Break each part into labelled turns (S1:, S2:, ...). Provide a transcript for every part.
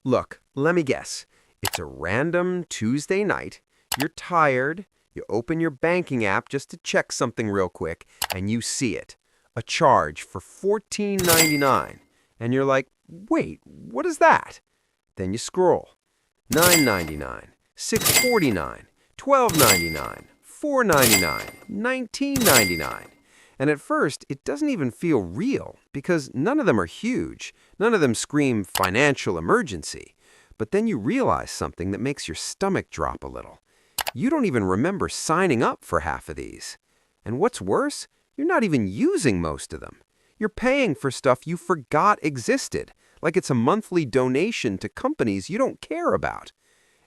S1: Look, let me guess. It's a random Tuesday night. You're tired. You open your banking app just to check something real quick, and you see it. A charge for $14.99. And you're like, wait, what is that? Then you scroll. $9.99, $6.49, $12.99, $4.99, $19.99. And at first, it doesn't even feel real because none of them are huge. None of them scream financial emergency. But then you realize something that makes your stomach drop a little. You don't even remember signing up for half of these. And what's worse, you're not even using most of them. You're paying for stuff you forgot existed, like it's a monthly donation to companies you don't care about.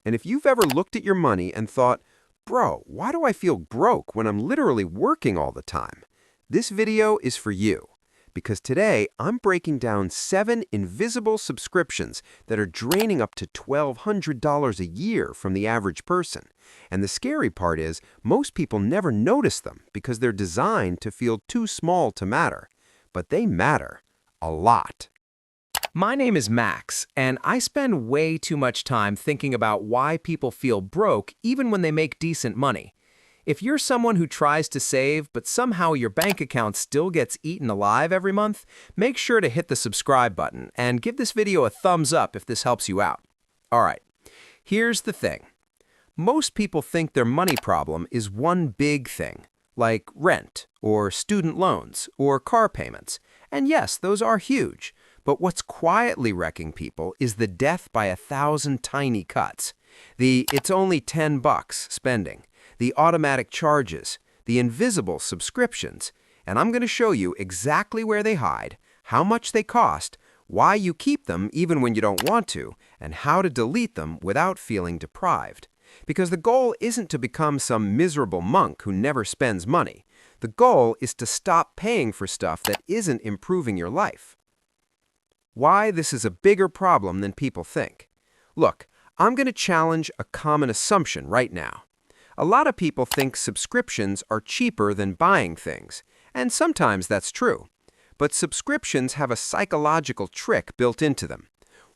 S1: And if you've ever looked at your money and thought, bro, why do I feel broke when I'm literally working all the time? This video is for you, because today I'm breaking down 7 invisible subscriptions that are draining up to $1,200 a year from the average person. And the scary part is, most people never notice them because they're designed to feel too small to matter. But they matter a lot.
S2: My name is Max, and I spend way too much time thinking about why people feel broke even when they make decent money. If you're someone who tries to save, but somehow your bank account still gets eaten alive every month, make sure to hit the subscribe button and give this video a thumbs up if this helps you out. All right, here's the thing. Most people think their money problem is one big thing, like rent, or student loans, or car payments. And yes, those are huge. But what's quietly wrecking people is the death by 1,000 tiny cuts. The "it's only $10 spending, the automatic charges, the invisible subscriptions, and I'm going to show you exactly where they hide, how much they cost, why you keep them even when you don't want to, and how to delete them without feeling deprived. Because the goal isn't to become some miserable monk who never spends money. The goal is to stop paying for stuff that isn't improving your life. Why this is a bigger problem than people think. Look, I'm going to challenge a common assumption right now. A lot of people think subscriptions are cheaper than buying things, and sometimes that's true. But subscriptions have a psychological trick built into them.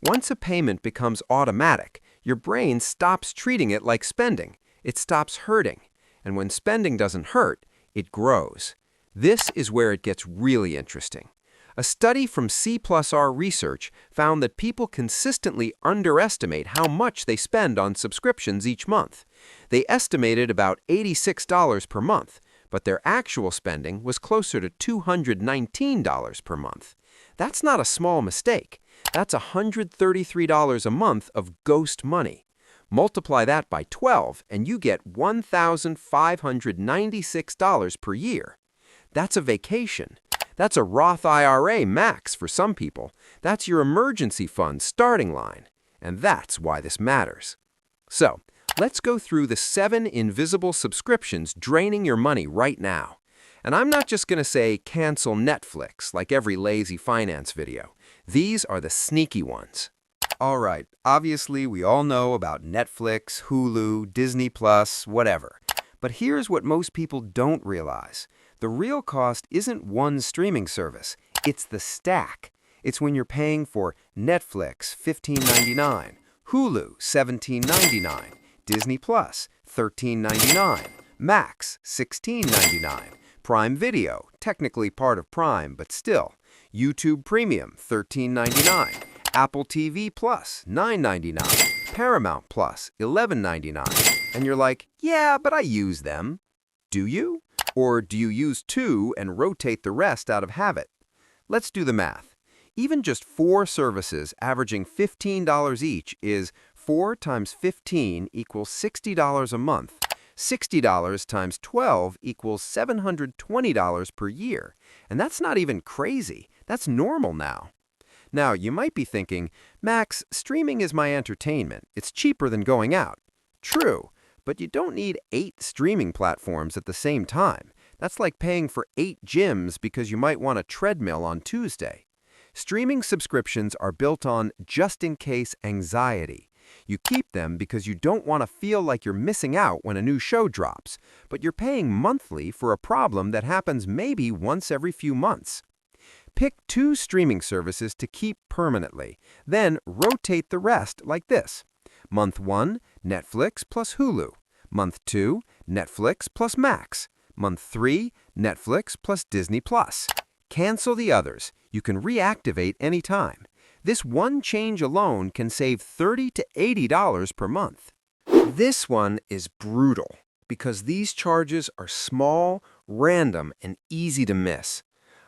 S2: Once a payment becomes automatic, your brain stops treating it like spending. It stops hurting. And when spending doesn't hurt, it grows. This is where it gets really interesting. A study from C+R Research found that people consistently underestimate how much they spend on subscriptions each month. They estimated about $86 per month, but their actual spending was closer to $219 per month. That's not a small mistake. That's $133 a month of ghost money. Multiply that by 12, and you get $1,596 per year. That's a vacation. That's a Roth IRA max for some people. That's your emergency fund starting line. And that's why this matters. So, let's go through the 7 invisible subscriptions draining your money right now. And I'm not just going to say cancel Netflix like every lazy finance video. These are the sneaky ones. All right, obviously we all know about Netflix, Hulu, Disney+, whatever. But here's what most people don't realize. The real cost isn't one streaming service. It's the stack. It's when you're paying for Netflix, $15.99, Hulu, $17.99, Disney+, $13.99, Max, $16.99, Prime Video, technically part of Prime, but still, YouTube Premium, $13.99, Apple TV Plus, $9.99, Paramount Plus, $11.99. And you're like, yeah, but I use them. Do you? Or do you use 2 and rotate the rest out of habit? Let's do the math. Even just 4 services averaging $15 each is 4 times 15 equals $60 a month. $60 times 12 equals $720 per year. And that's not even crazy. That's normal now. Now, you might be thinking, Max, streaming is my entertainment. It's cheaper than going out. True. But you don't need 8 streaming platforms at the same time. That's like paying for 8 gyms because you might want a treadmill on Tuesday. Streaming subscriptions are built on just-in-case anxiety. You keep them because you don't want to feel like you're missing out when a new show drops, but you're paying monthly for a problem that happens maybe once every few months.
S1: Pick 2 streaming services to keep permanently, then rotate the rest like this. Month 1, Netflix plus Hulu. Month 2, Netflix plus Max. Month 3, Netflix plus Disney Plus. Cancel the others. You can reactivate anytime. This one change alone can save $30 to $80 per month. This one is brutal because these charges are small, random, and easy to miss.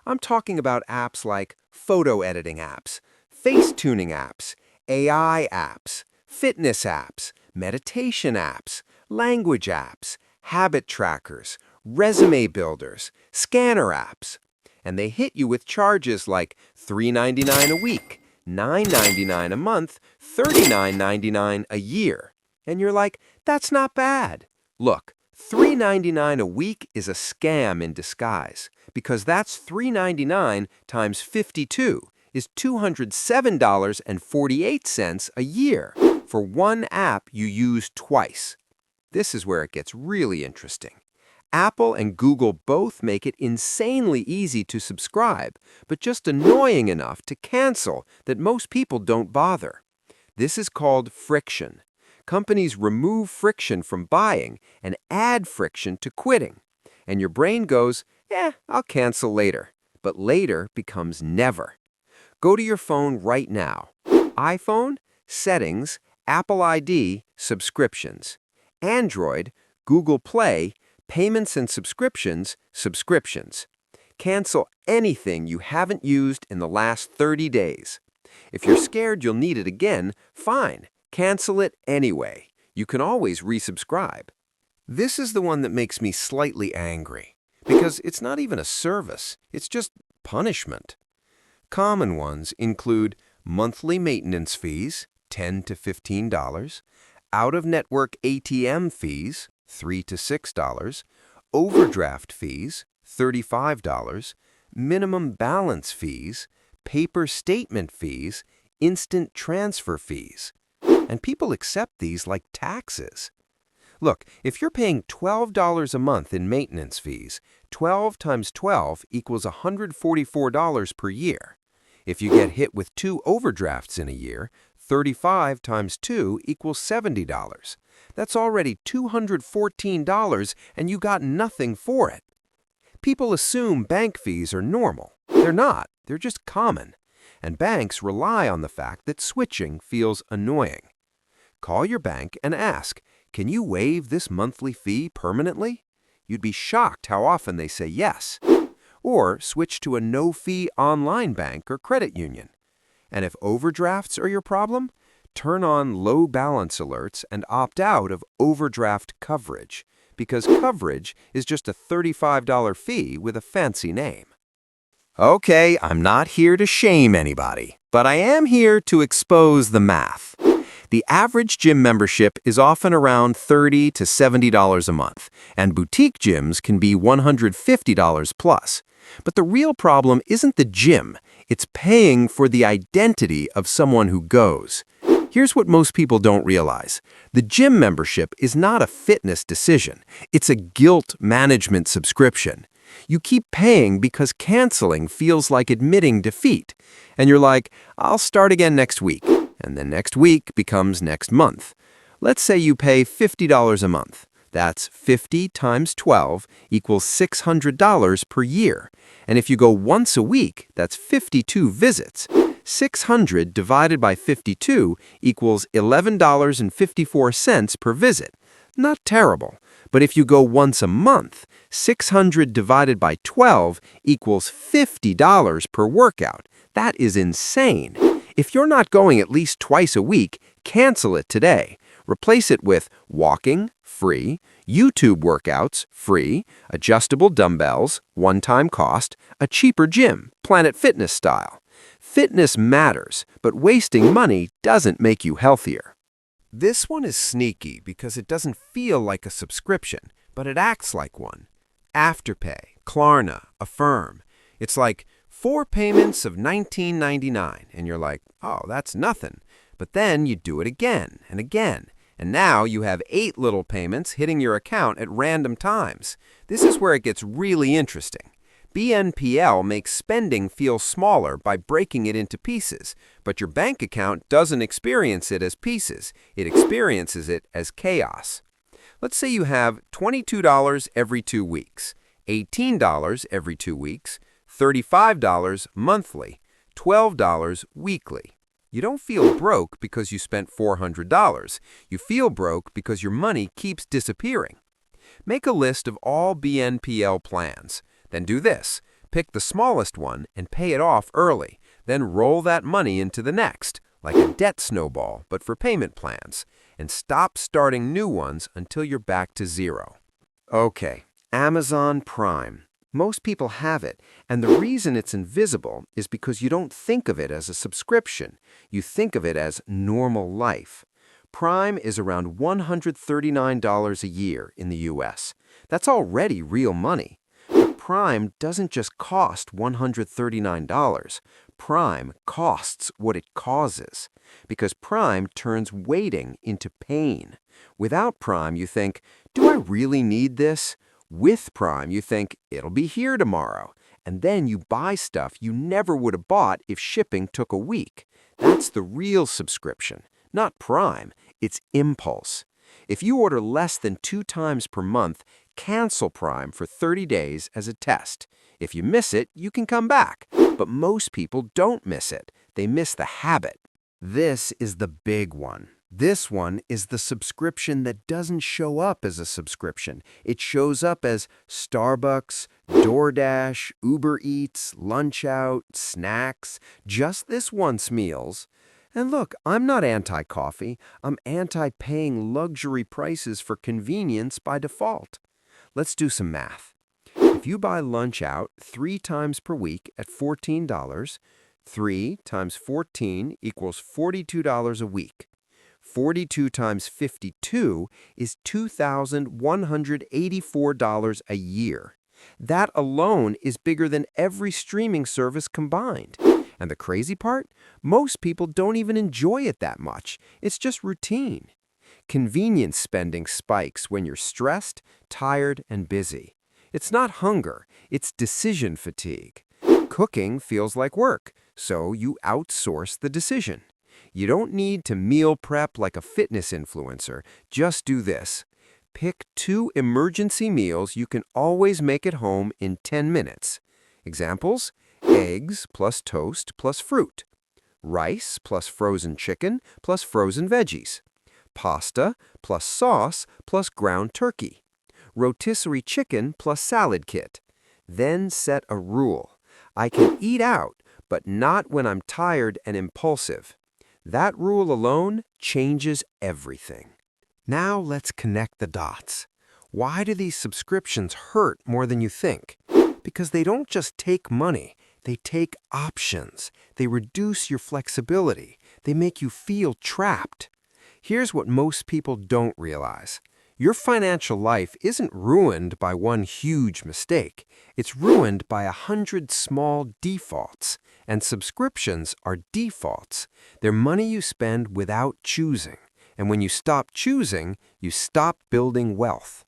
S1: I'm talking about apps like photo editing apps, face tuning apps, AI apps, fitness apps, meditation apps, language apps, habit trackers, resume builders, scanner apps. And they hit you with charges like $3.99 a week, $9.99 a month, $39.99 a year. And you're like, that's not bad. Look, $3.99 a week is a scam in disguise because that's $3.99 times 52 is $207.48 a year for one app you use twice. This is where it gets really interesting. Apple and Google both make it insanely easy to subscribe, but just annoying enough to cancel that most people don't bother. This is called friction. Companies remove friction from buying and add friction to quitting. And your brain goes, I'll cancel later. But later becomes never. Go to your phone right now. iPhone, Settings, Apple ID, Subscriptions. Android, Google Play, Payments and Subscriptions, Subscriptions. Cancel anything you haven't used in the last 30 days. If you're scared you'll need it again, fine. Cancel it anyway. You can always resubscribe. This is the one that makes me slightly angry, because it's not even a service, it's just punishment. Common ones include monthly maintenance fees, $10 to $15, out-of-network ATM fees, $3 to $6, overdraft fees, $35, minimum balance fees, paper statement fees, instant transfer fees. And people accept these like taxes. Look, if you're paying $12 a month in maintenance fees, 12 times 12 equals $144 per year. If you get hit with 2 overdrafts in a year, 35 times 2 equals $70. That's already $214 and you got nothing for it. People assume bank fees are normal. They're not. They're just common. And banks rely on the fact that switching feels annoying. Call your bank and ask, can you waive this monthly fee permanently? You'd be shocked how often they say yes. Or switch to a no-fee online bank or credit union. And if overdrafts are your problem, turn on low balance alerts and opt out of overdraft coverage, because coverage is just a $35 fee with a fancy name. Okay, I'm not here to shame anybody, but I am here to expose the math. The average gym membership is often around $30 to $70 a month, and boutique gyms can be $150 plus. But the real problem isn't the gym, it's paying for the identity of someone who goes. Here's what most people don't realize. The gym membership is not a fitness decision, it's a guilt management subscription. You keep paying because canceling feels like admitting defeat. And you're like, I'll start again next week. And then next week becomes next month. Let's say you pay $50 a month. That's 50 times 12 equals $600 per year. And if you go once a week, that's 52 visits. 600 divided by 52 equals $11.54 per visit. Not terrible. But if you go once a month, 600 divided by 12 equals $50 per workout. That is insane. If you're not going at least twice a week, cancel it today. Replace it with walking, free, YouTube workouts, free, adjustable dumbbells, one-time cost, a cheaper gym, Planet Fitness style. Fitness matters, but wasting money doesn't make you healthier. This one is sneaky because it doesn't feel like a subscription, but it acts like one. Afterpay, Klarna, Affirm. It's like 4 payments of $19.99, and you're like, oh, that's nothing. But then you do it again and again, and now you have 8 little payments hitting your account at random times. This is where it gets really interesting. BNPL makes spending feel smaller by breaking it into pieces, but your bank account doesn't experience it as pieces. It experiences it as chaos. Let's say you have $22 every 2 weeks, $18 every 2 weeks, $35 monthly, $12 weekly. You don't feel broke because you spent $400. You feel broke because your money keeps disappearing. Make a list of all BNPL plans. Then do this. Pick the smallest one and pay it off early. Then roll that money into the next, like a debt snowball, but for payment plans. And stop starting new ones until you're back to zero. Okay, Amazon Prime. Most people have it, and the reason it's invisible is because you don't think of it as a subscription. You think of it as normal life. Prime is around $139 a year in the US. That's already real money. But Prime doesn't just cost $139. Prime costs what it causes, because Prime turns waiting into pain. Without Prime, you think, do I really need this? With Prime, you think, it'll be here tomorrow. And then you buy stuff you never would have bought if shipping took a week. That's the real subscription. Not Prime, it's impulse. If you order less than 2 times per month, cancel Prime for 30 days as a test. If you miss it, you can come back. But most people don't miss it. They miss the habit. This is the big one. This one is the subscription that doesn't show up as a subscription. It shows up as Starbucks, DoorDash, Uber Eats, Lunch Out, snacks, just this once meals. And look, I'm not anti-coffee. I'm anti-paying luxury prices for convenience by default. Let's do some math. If you buy Lunch Out 3 times per week at $14, 3 times 14 equals $42 a week. 42 times 52 is $2,184 a year. That alone is bigger than every streaming service combined. And the crazy part? Most people don't even enjoy it that much. It's just routine. Convenience spending spikes when you're stressed, tired, and busy. It's not hunger, it's decision fatigue. Cooking feels like work, so you outsource the decision. You don't need to meal prep like a fitness influencer. Just do this. Pick 2 emergency meals you can always make at home in 10 minutes. Examples: eggs plus toast plus fruit, rice plus frozen chicken plus frozen veggies, pasta plus sauce plus ground turkey, rotisserie chicken plus salad kit. Then set a rule. I can eat out, but not when I'm tired and impulsive. That rule alone changes everything. Now let's connect the dots. Why do these subscriptions hurt more than you think? Because they don't just take money, they take options. They reduce your flexibility. They make you feel trapped. Here's what most people don't realize. Your financial life isn't ruined by one huge mistake. It's ruined by 100 small defaults. And subscriptions are defaults. They're money you spend without choosing. And when you stop choosing, you stop building wealth.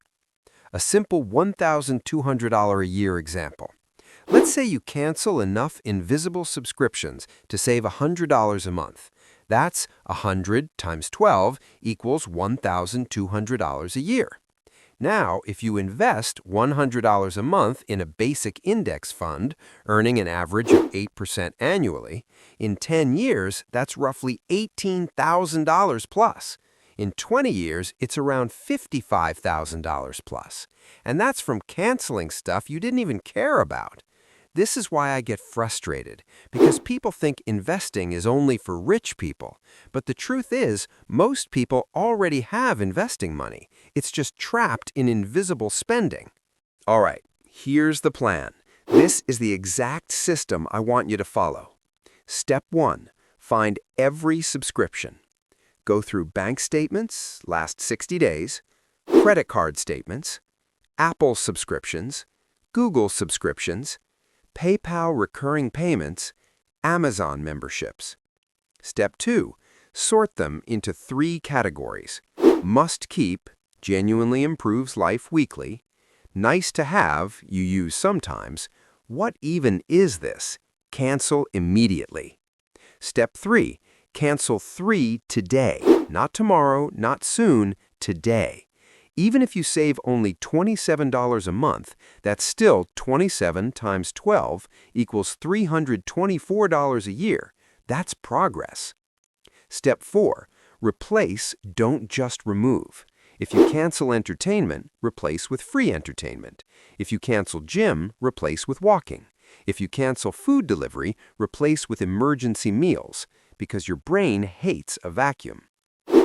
S1: A simple $1,200 a year example. Let's say you cancel enough invisible subscriptions to save $100 a month. That's 100 times 12 equals $1,200 a year. Now, if you invest $100 a month in a basic index fund, earning an average of 8% annually, in 10 years, that's roughly $18,000 plus. In 20 years, it's around $55,000 plus. And that's from canceling stuff you didn't even care about. This is why I get frustrated, because people think investing is only for rich people. But the truth is, most people already have investing money. It's just trapped in invisible spending. All right, here's the plan. This is the exact system I want you to follow. Step 1, find every subscription. Go through bank statements, last 60 days, credit card statements, Apple subscriptions, Google subscriptions, PayPal recurring payments, Amazon memberships. Step 2, sort them into 3 categories. Must keep, genuinely improves life weekly. Nice to have, you use sometimes. What even is this? Cancel immediately. Step 3. Cancel 3 today. Not tomorrow, not soon, today. Even if you save only $27 a month, that's still 27 times 12 equals $324 a year. That's progress. Step 4. Replace, don't just remove. If you cancel entertainment, replace with free entertainment. If you cancel gym, replace with walking. If you cancel food delivery, replace with emergency meals, because your brain hates a vacuum.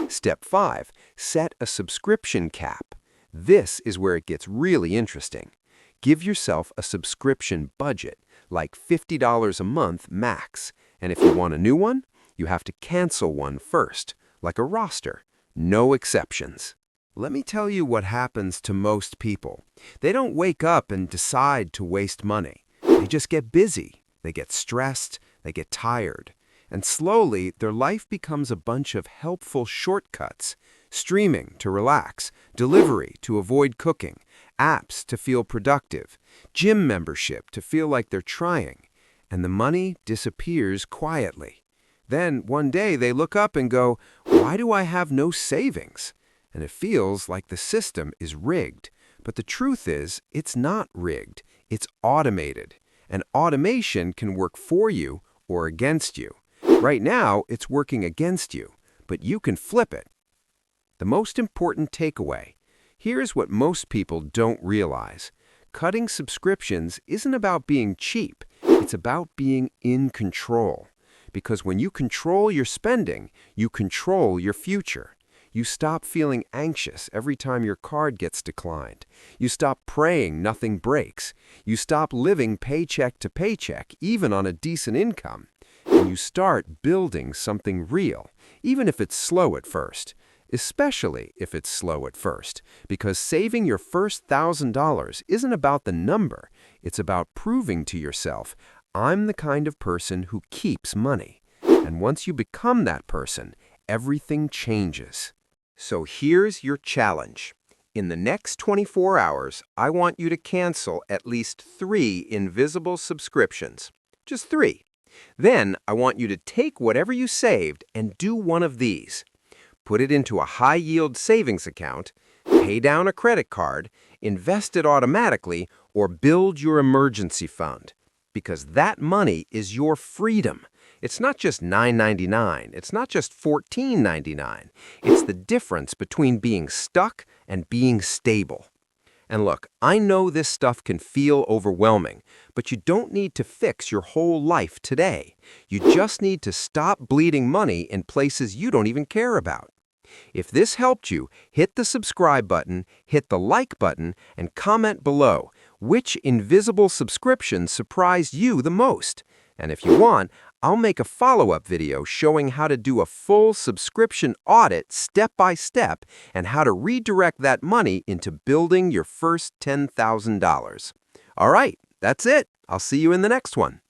S1: Step 5. Set a subscription cap. This is where it gets really interesting. Give yourself a subscription budget, like $50 a month max. And if you want a new one, you have to cancel one first, like a roster. No exceptions. Let me tell you what happens to most people. They don't wake up and decide to waste money. They just get busy. They get stressed. They get tired. And slowly, their life becomes a bunch of helpful shortcuts. Streaming to relax, delivery to avoid cooking, apps to feel productive, gym membership to feel like they're trying. And the money disappears quietly. Then, one day, they look up and go, "Why do I have no savings?" And it feels like the system is rigged. But the truth is, it's not rigged. It's automated. And automation can work for you or against you. Right now, it's working against you, but you can flip it. The most important takeaway. Here's what most people don't realize. Cutting subscriptions isn't about being cheap. It's about being in control. Because when you control your spending, you control your future. You stop feeling anxious every time your card gets declined. You stop praying nothing breaks. You stop living paycheck to paycheck, even on a decent income. And you start building something real, even if it's slow at first. Especially if it's slow at first, because saving your first $1,000 isn't about the number. It's about proving to yourself, I'm the kind of person who keeps money. And once you become that person, everything changes. So here's your challenge. In the next 24 hours, I want you to cancel at least 3 invisible subscriptions. Just 3. Then I want you to take whatever you saved and do one of these. Put it into a high-yield savings account, pay down a credit card, invest it automatically, or build your emergency fund. Because that money is your freedom. It's not just $9.99. It's not just $14.99. It's the difference between being stuck and being stable. And look, I know this stuff can feel overwhelming, but you don't need to fix your whole life today. You just need to stop bleeding money in places you don't even care about. If this helped you, hit the subscribe button, hit the like button, and comment below which invisible subscription surprised you the most. And if you want, I'll make a follow-up video showing how to do a full subscription audit step by step and how to redirect that money into building your first $10,000. All right, that's it. I'll see you in the next one.